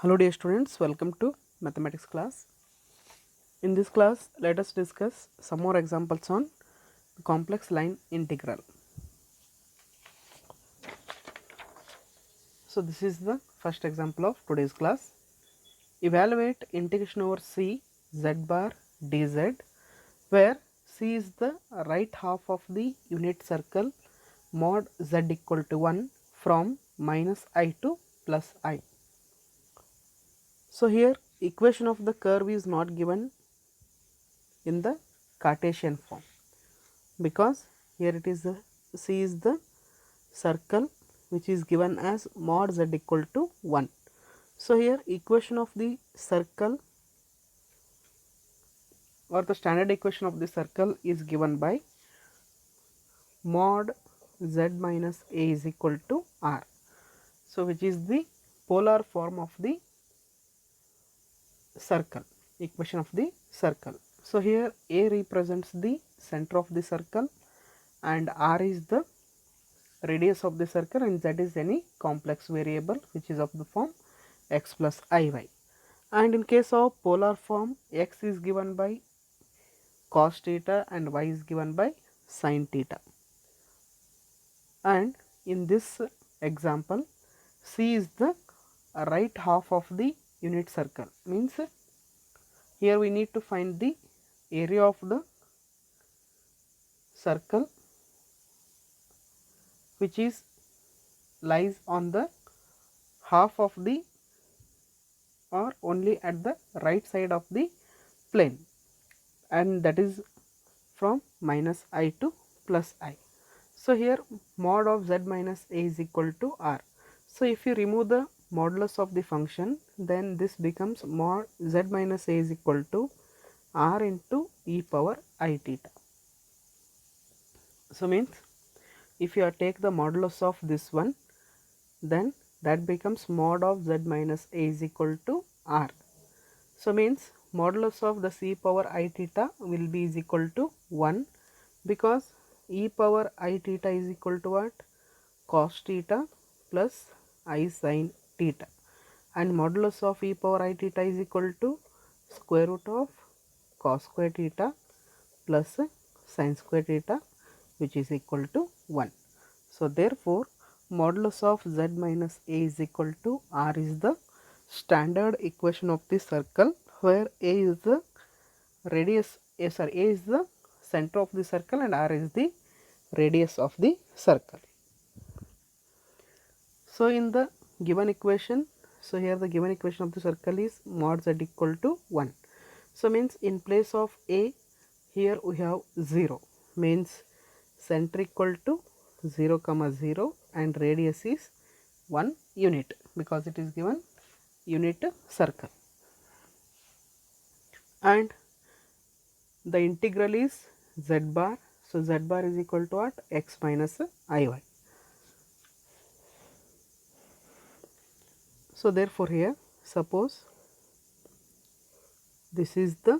Hello dear students, welcome to mathematics class. In this class, let us discuss some more examples on complex line integral. So this is the first example of today's class. Evaluate integration over c z bar dz, where c is the right half of the unit circle mod z equal to 1 from minus I to plus I. So here equation of the curve is not given in the Cartesian form, because here it is the C is the circle which is given as mod z equal to 1. So here equation of the circle or the standard equation of the circle is given by mod z minus a is equal to r. So which is the polar form of the circle, equation of the circle. So here a represents the center of the circle and r is the radius of the circle and z is any complex variable which is of the form x plus iy. And in case of polar form, x is given by cos theta and y is given by sin theta. And in this example, c is the right half of the unit circle, means here we need to find the area of the circle which is lies on the half of the or only at the right side of the plane, and that is from minus I to plus I. So here mod of z minus a is equal to r. So if you remove the modulus of the function, then this becomes mod z minus a is equal to r into e power I theta. So means if you take the modulus of this one, then that becomes mod of z minus a is equal to r. So means modulus of the c power I theta will be is equal to 1, because e power I theta is equal to what? Cos theta plus I sin theta, and modulus of e power I theta is equal to square root of cos square theta plus sin square theta, which is equal to 1. So therefore modulus of z minus a is equal to r is the standard equation of the circle, where a is the radius, a is the center of the circle and r is the radius of the circle. So in the given equation, so here the given equation of the circle is mod z equal to 1. So means in place of a, here we have 0, means center equal to 0 comma 0 and radius is 1 unit, because it is given unit circle. And the integral is z bar. So z bar is equal to what? X minus iy. So therefore here suppose this is the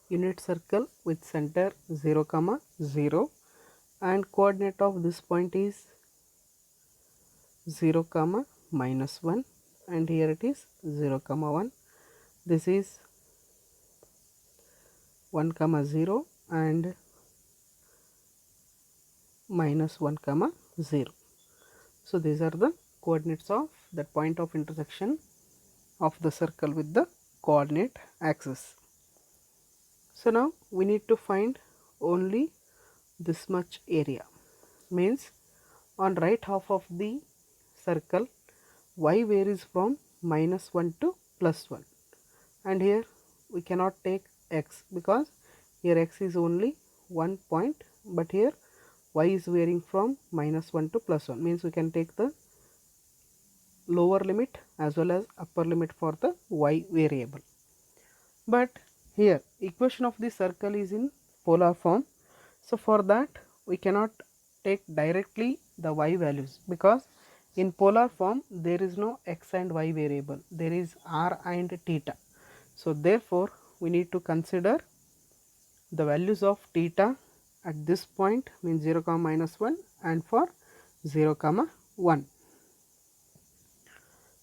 unit circle with center 0 comma 0 and coordinate of this point is 0 comma minus 1 and here it is 0 comma 1. This is 1 comma 0 and minus 1 comma 0. So these are the coordinates of that point of intersection of the circle with the coordinate axis. So now we need to find only this much area, means on right half of the circle y varies from minus 1 to plus 1, and here we cannot take x because here x is only 1 point, but here y is varying from minus 1 to plus 1, means we can take the lower limit as well as upper limit for the y variable. But here equation of the circle is in polar form, so for that we cannot take directly the y values, because in polar form there is no x and y variable, there is r and theta. So therefore we need to consider the values of theta at this point, means 0 comma minus 1 and for 0 comma 1.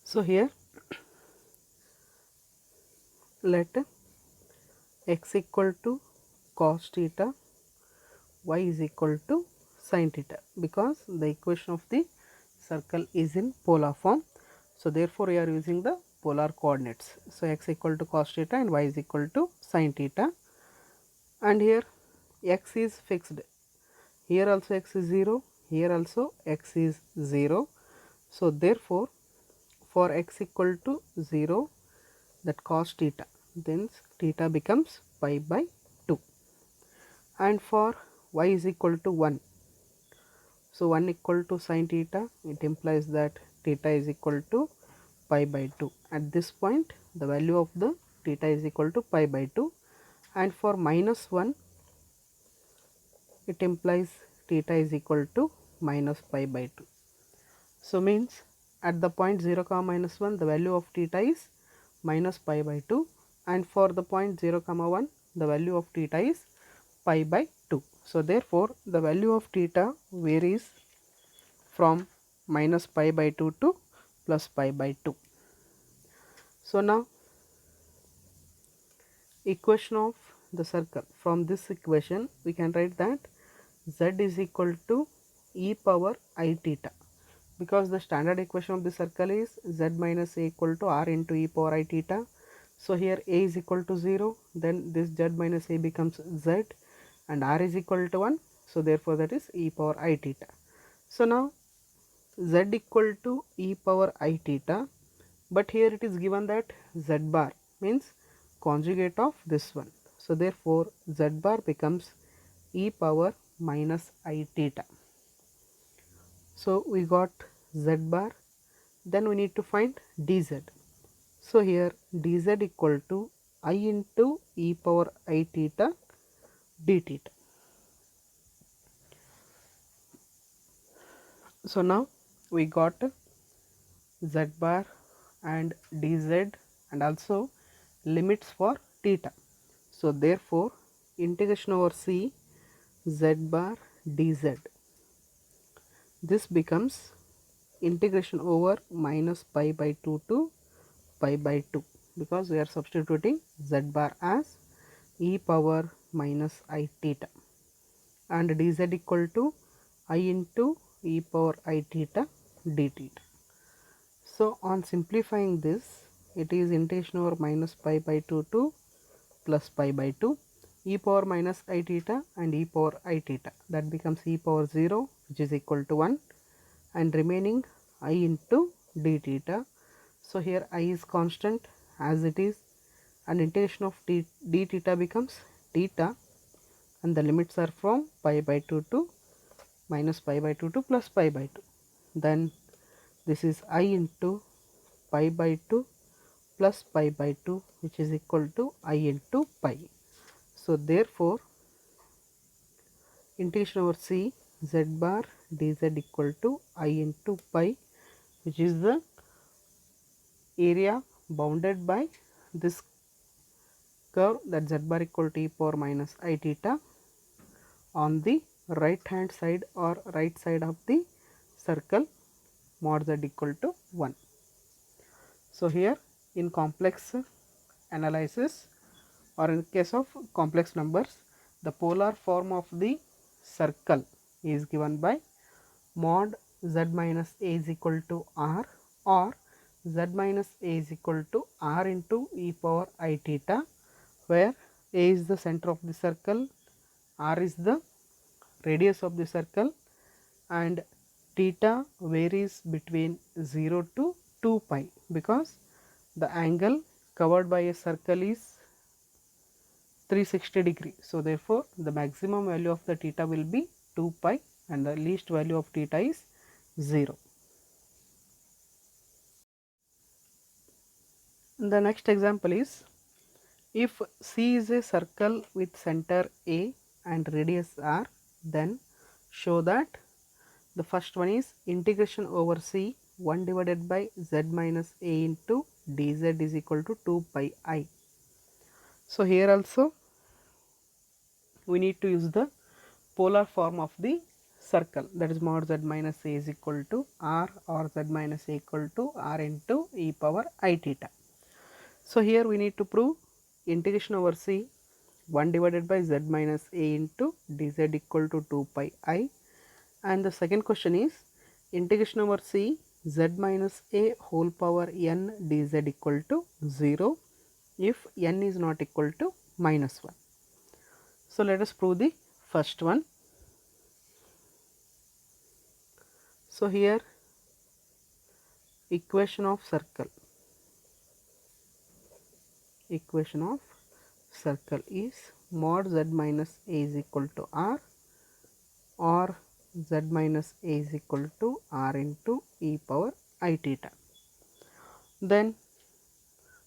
So here let x equal to cos theta, y is equal to sin theta, because the equation of the circle is in polar form. So therefore we are using the polar coordinates. So x equal to cos theta and y is equal to sin theta, and here x is fixed, here also x is 0, here also x is 0. So therefore for x equal to 0, that cos theta, then theta becomes pi by 2, and for y is equal to 1, so 1 equal to sin theta, it implies that theta is equal to pi by 2. At this point the value of the theta is equal to pi by 2, and for minus 1, it implies theta is equal to minus pi by 2. So means at the point 0 comma minus 1, the value of theta is minus pi by 2, and for the point 0 comma 1, the value of theta is pi by 2. So therefore the value of theta varies from minus pi by 2 to plus pi by 2. So now equation of the circle, from this equation we can write that z is equal to e power I theta, because the standard equation of the circle is z minus a equal to r into e power I theta. So here a is equal to 0, then this z minus a becomes z, and r is equal to 1, so therefore that is e power I theta. So now z equal to e power I theta, but here it is given that z bar means conjugate of this one, so therefore z bar becomes e power minus I theta. So we got z bar, then we need to find dz. So here dz equal to I into e power I theta d theta. So now we got z bar and dz and also limits for theta. So therefore integration over c z bar dz, this becomes integration over minus pi by 2 to pi by 2, because we are substituting z bar as e power minus I theta, and dz equal to I into e power I theta d theta. So on simplifying this, it is integration over minus pi by 2 to plus pi by 2, e power minus I theta and e power I theta, that becomes e power 0, which is equal to 1, and remaining I into d theta. So here I is constant as it is, and integration of d theta becomes theta, and the limits are from pi by 2 to minus pi by 2 to plus pi by 2. Then this is I into pi by 2 plus pi by 2, which is equal to I into pi. So therefore integration over c z bar dz equal to I into pi, which is the area bounded by this curve, that z bar equal to e power minus I theta on the right hand side or right side of the circle mod z equal to 1. So here in complex analysis, or in case of complex numbers, the polar form of the circle is given by mod z minus a is equal to r, or z minus a is equal to r into e power I theta, where a is the center of the circle, r is the radius of the circle, and theta varies between 0 to 2 pi, because the angle covered by a circle is 360 degree. So therefore the maximum value of the theta will be 2 pi, and the least value of theta is 0. The next example is, if C is a circle with center A and radius r, then show that the first one is integration over C 1 divided by z minus a into dz is equal to 2 pi I. So here also we need to use the polar form of the circle, that is mod z minus a is equal to r, or z minus a equal to r into e power I theta. So here we need to prove integration over c 1 divided by z minus a into dz equal to 2 pi I, and the second question is integration over c z minus a whole power n dz equal to 0 if n is not equal to minus 1. So, let us prove the first one. So, here equation of circle is mod z minus a is equal to r, or z minus a is equal to r into e power I theta. Then,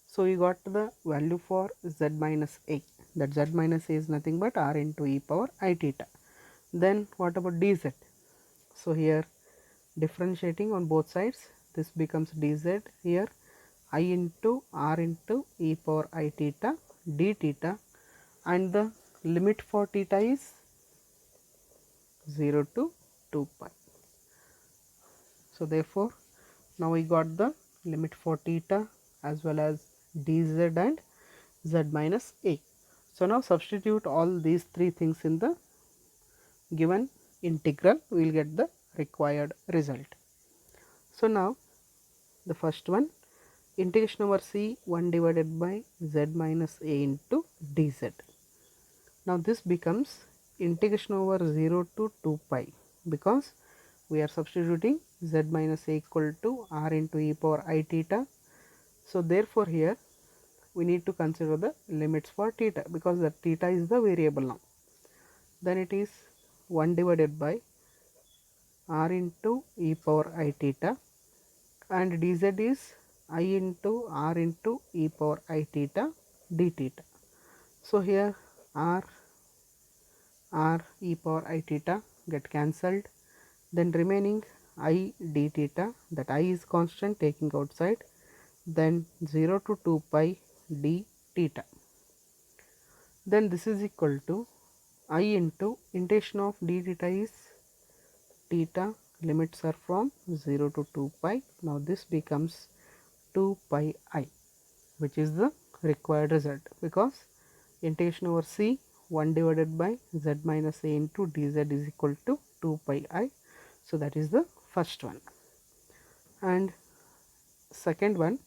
so we got the value for z minus a, that z minus a is nothing but r into e power I theta. Then what about dz? So, here differentiating on both sides, this becomes dz here I into r into e power I theta d theta, and the limit for theta is 0 to 2 pi. So, therefore, now we got the limit for theta as well as dz and z minus a. So, now substitute all these three things in the given integral, we will get the required result. So, now the first one, integration over c 1 divided by z minus a into dz. Now, this becomes integration over 0 to 2 pi, because we are substituting z minus a equal to r into e power I theta. So, therefore, here we need to consider the limits for theta, because the theta is the variable now. Then it is 1 divided by r into e power I theta, and dz is I into r into e power I theta d theta. So, here r e power I theta get cancelled, then remaining I d theta, that I is constant taking outside, then 0 to 2 pi d theta. Then this is equal to I into integration of d theta is theta, limits are from 0 to 2 pi. Now, this becomes 2 pi I, which is the required result, because integration over c 1 divided by z minus a into dz is equal to 2 pi I. So, that is the first one. And second one,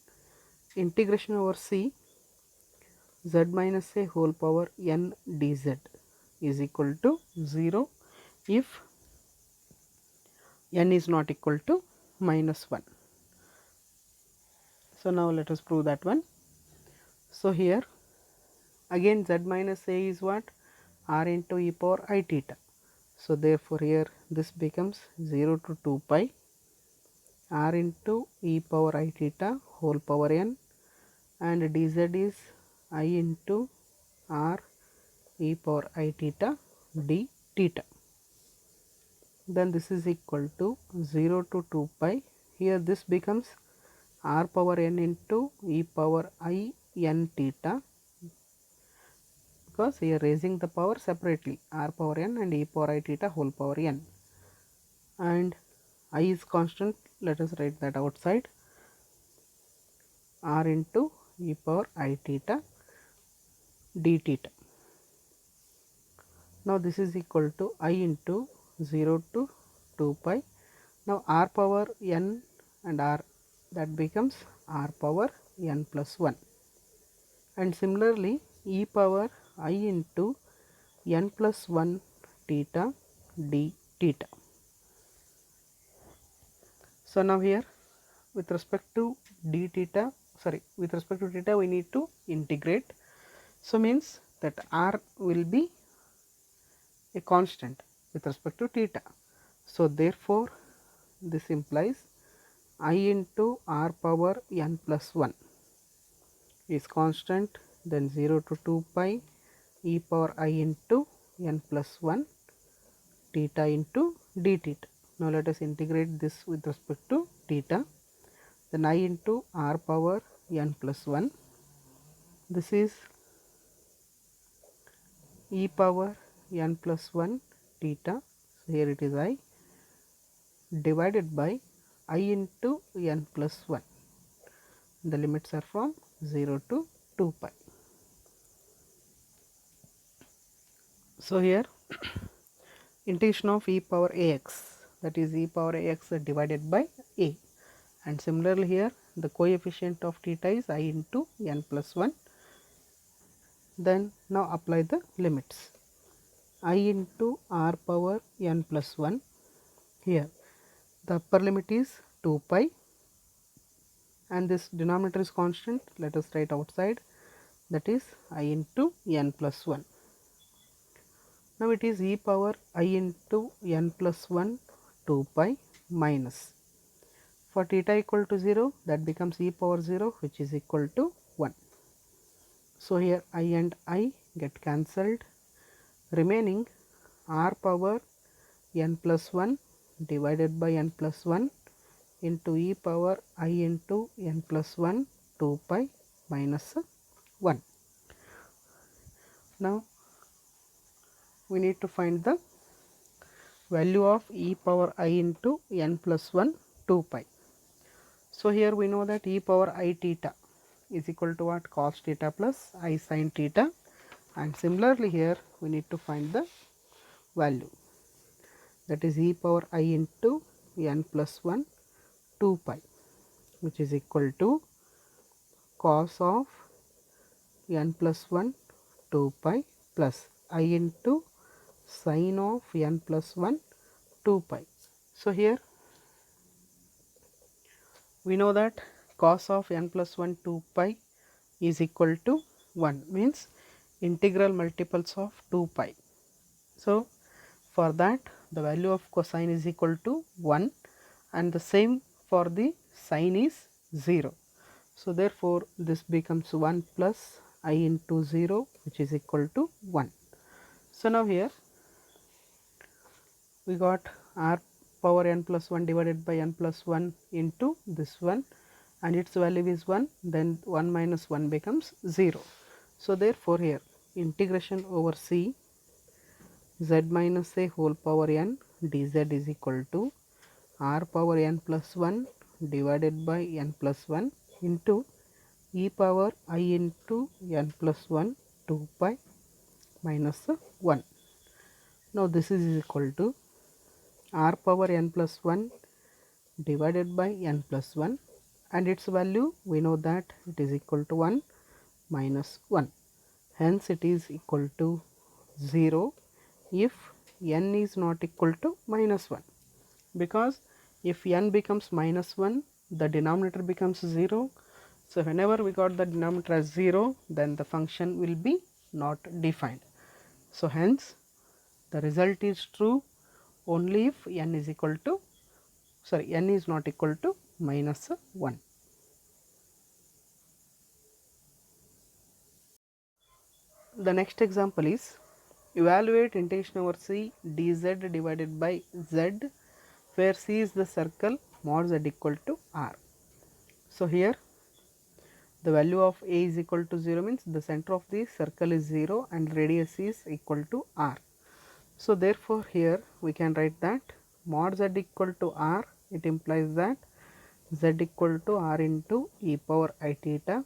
integration over c z minus a whole power n dz is equal to 0 if n is not equal to minus 1. So, now let us prove that one. So, here again z minus a is what? R into e power I theta. So, therefore, here this becomes 0 to 2 pi r into e power I theta whole power n, and dz is I into r e power I theta d theta. Then this is equal to 0 to 2 pi. Here this becomes r power n into e power I n theta, because here raising the power separately, r power n and e power I theta whole power n, and I is constant, let us write that outside, r into e power I theta d theta. Now, this is equal to I into 0 to 2 pi. Now, r power n and r, that becomes r power n plus 1, and similarly e power I into n plus 1 theta d theta. So, now here with respect to d theta, with respect to theta we need to integrate. So, means that r will be a constant with respect to theta. So, therefore, this implies I into r power n plus 1 is constant, then 0 to 2 pi e power I into n plus 1 theta into d theta. Now, let us integrate this with respect to theta, then I into r power n plus 1, this is e power n plus 1 theta, so here it is I, divided by I into n plus 1, the limits are from 0 to 2 pi. So here integration of e power ax, that is e power ax divided by a, and similarly here the coefficient of theta is I into n plus 1. Then now apply the limits. I into r power n plus 1, here the upper limit is 2 pi and this denominator is constant, let us write outside, that is I into n plus 1. Now it is e power I into n plus 1 2 pi minus, for theta equal to 0 that becomes e power 0 which is equal to 1. So here I and I get cancelled, remaining r power n plus 1 divided by n plus 1 into e power I into n plus 1 2 pi minus 1. Now we need to find the value of e power I into n plus 1 2 pi. So here we know that e power I theta is equal to what? Cos theta plus I sin theta, and similarly here we need to find the value, that is e power I into n plus 1 2 pi, which is equal to cos of n plus 1 2 pi plus I into sin of n plus 1 2 pi. So here we know that cos of n plus 1 2 pi is equal to 1, means integral multiples of 2 pi. So for that the value of cosine is equal to 1 and the same for the sine is 0. So therefore this becomes 1 plus I into 0 which is equal to 1. So now here we got r power n plus 1 divided by n plus 1 into this one, and its value is 1, then 1 minus 1 becomes 0. So therefore here integration over c z minus a whole power n dz is equal to r power n plus 1 divided by n plus 1 into e power I into n plus 1 2 pi minus 1. Now this is equal to r power n plus 1 divided by n plus 1, and its value we know that it is equal to 1 minus 1, hence it is equal to 0 if n is not equal to minus 1, because if n becomes minus 1 the denominator becomes 0. So whenever we got the denominator as 0 then the function will be not defined. So hence the result is true only if n is equal to n is not equal to minus 1. The next example is evaluate integration over c dz divided by z where c is the circle mod z equal to r. So here the value of a is equal to 0 means the center of the circle is 0 and radius is equal to r. So therefore here we can write that mod z equal to r, it implies that z equal to r into e power I theta,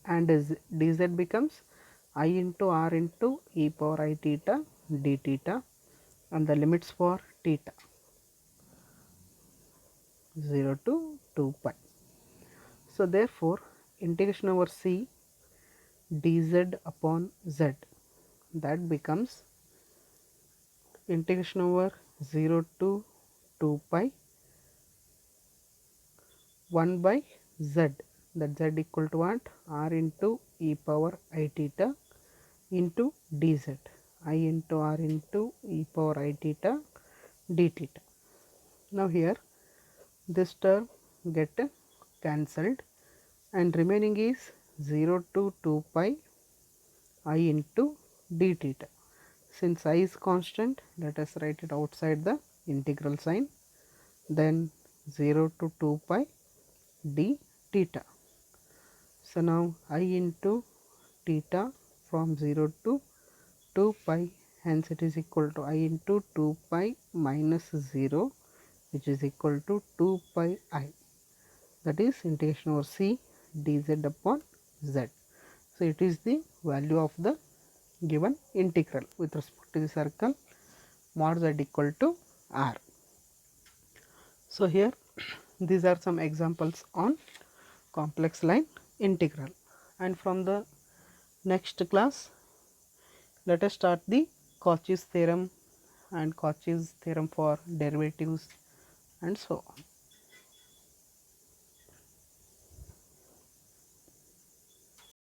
and dz becomes I into r into e power I theta d theta, and the limits for theta 0 to 2 pi. So therefore integration over c dz upon z, that becomes integration over 0 to 2 pi 1 by z, that z equal to what? R into e power I theta into dz, I into r into e power I theta d theta. Now here this term get cancelled and remaining is 0 to 2 pi I into d theta. Since I is constant, let us write it outside the integral sign, then 0 to 2 pi d theta. So now I into theta from 0 to 2 pi, hence it is equal to I into 2 pi minus 0 which is equal to 2 pi I, that is integration over c dz upon z. So it is the value of the given integral with respect to the circle mod z equal to r. So, here these are some examples on complex line integral, and from the next class let us start the Cauchy's theorem and Cauchy's theorem for derivatives and so on.